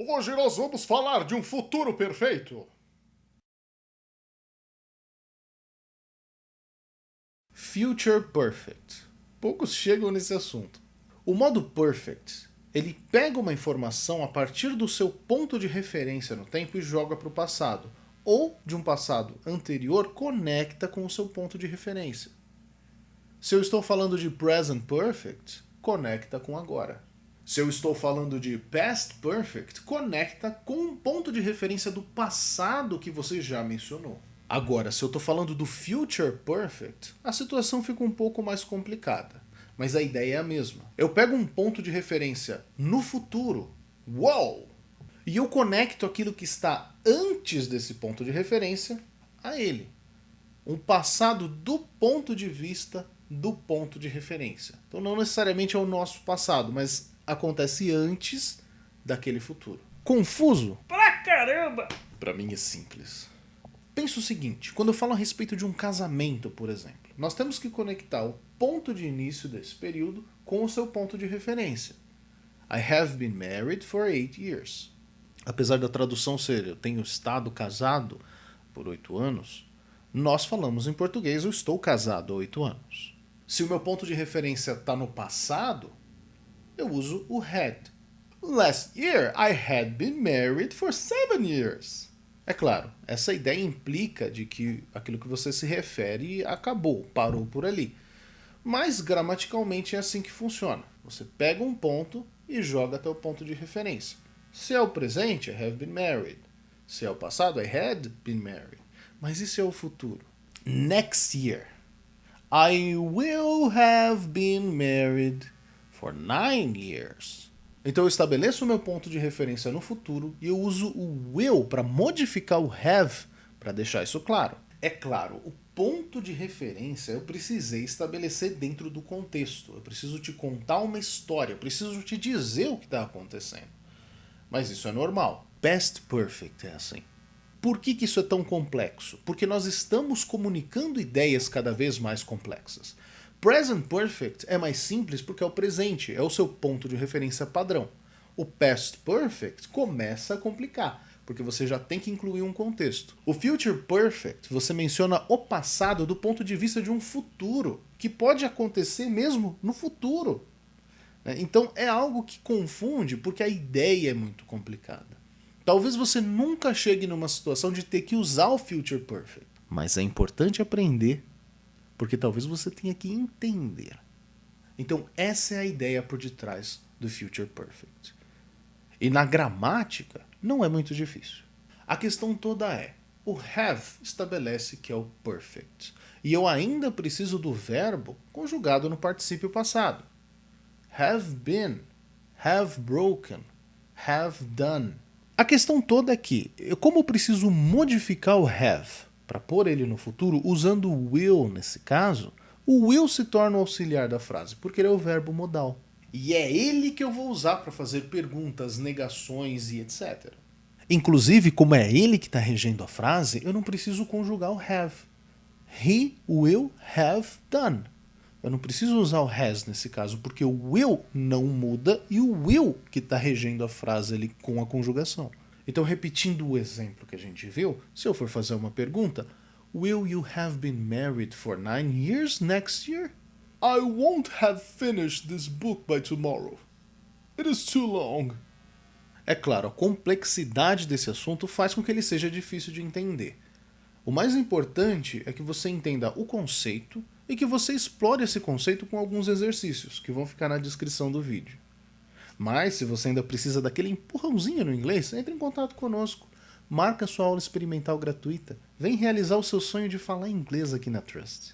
Hoje nós vamos falar de um futuro perfeito. Future Perfect. Poucos chegam nesse assunto. O modo Perfect, ele pega uma informação a partir do seu ponto de referência no tempo e joga para o passado. Ou, de um passado anterior, conecta com o seu ponto de referência. Se eu estou falando de Present Perfect, conecta com agora. Se eu estou falando de Past Perfect, conecta com um ponto de referência do passado que você já mencionou. Agora, se eu estou falando do Future Perfect, a situação fica um pouco mais complicada. Mas a ideia é a mesma. Eu pego um ponto de referência no futuro, uau! E eu conecto aquilo que está antes desse ponto de referência a ele. Um passado do ponto de vista do ponto de referência. Então não necessariamente é o nosso passado, mas acontece antes daquele futuro. Confuso? Pra caramba! Pra mim é simples. Pensa o seguinte, quando eu falo a respeito de um casamento, por exemplo, nós temos que conectar o ponto de início desse período com o seu ponto de referência. I have been married for 8 years. Apesar da tradução ser eu tenho estado casado por 8 anos, nós falamos em português eu estou casado há 8 anos. Se o meu ponto de referência está no passado, eu uso o had. Last year I had been married for 7 years. É claro, essa ideia implica de que aquilo que você se refere acabou, parou por ali. Mas gramaticalmente é assim que funciona. Você pega um ponto e joga até o ponto de referência. Se é o presente, I have been married. Se é o passado, I had been married. Mas e se é o futuro? Next year, I will have been married for 9 years. Então eu estabeleço o meu ponto de referência no futuro e eu uso o will para modificar o have para deixar isso claro. É claro, o ponto de referência eu precisei estabelecer dentro do contexto. Eu preciso te contar uma história, eu preciso te dizer o que está acontecendo. Mas isso é normal. Past Perfect é assim. Por que isso é tão complexo? Porque nós estamos comunicando ideias cada vez mais complexas. Present Perfect é mais simples porque é o presente, é o seu ponto de referência padrão. O Past Perfect começa a complicar, porque você já tem que incluir um contexto. O Future Perfect, você menciona o passado do ponto de vista de um futuro, que pode acontecer mesmo no futuro. Então é algo que confunde porque a ideia é muito complicada. Talvez você nunca chegue numa situação de ter que usar o Future Perfect, mas é importante aprender, porque talvez você tenha que entender. Então essa é a ideia por detrás do Future Perfect. E na gramática não é muito difícil. A questão toda é, o have estabelece que é o perfect, e eu ainda preciso do verbo conjugado no particípio passado. Have been, have broken, have done. A questão toda é que, como eu preciso modificar o have para pôr ele no futuro, usando o will nesse caso, o will se torna o auxiliar da frase, porque ele é o verbo modal. E é ele que eu vou usar para fazer perguntas, negações e etc. Inclusive, como é ele que está regendo a frase, eu não preciso conjugar o have. He will have done. Eu não preciso usar o has nesse caso, porque o will não muda e o will que está regendo a frase ali com a conjugação. Então, repetindo o exemplo que a gente viu, se eu for fazer uma pergunta, will you have been married for 9 years next year? I won't have finished this book by tomorrow. It is too long. É claro, a complexidade desse assunto faz com que ele seja difícil de entender. O mais importante é que você entenda o conceito e que você explore esse conceito com alguns exercícios que vão ficar na descrição do vídeo. Mas se você ainda precisa daquele empurrãozinho no inglês, entre em contato conosco. Marca sua aula experimental gratuita. Vem realizar o seu sonho de falar inglês aqui na Trust.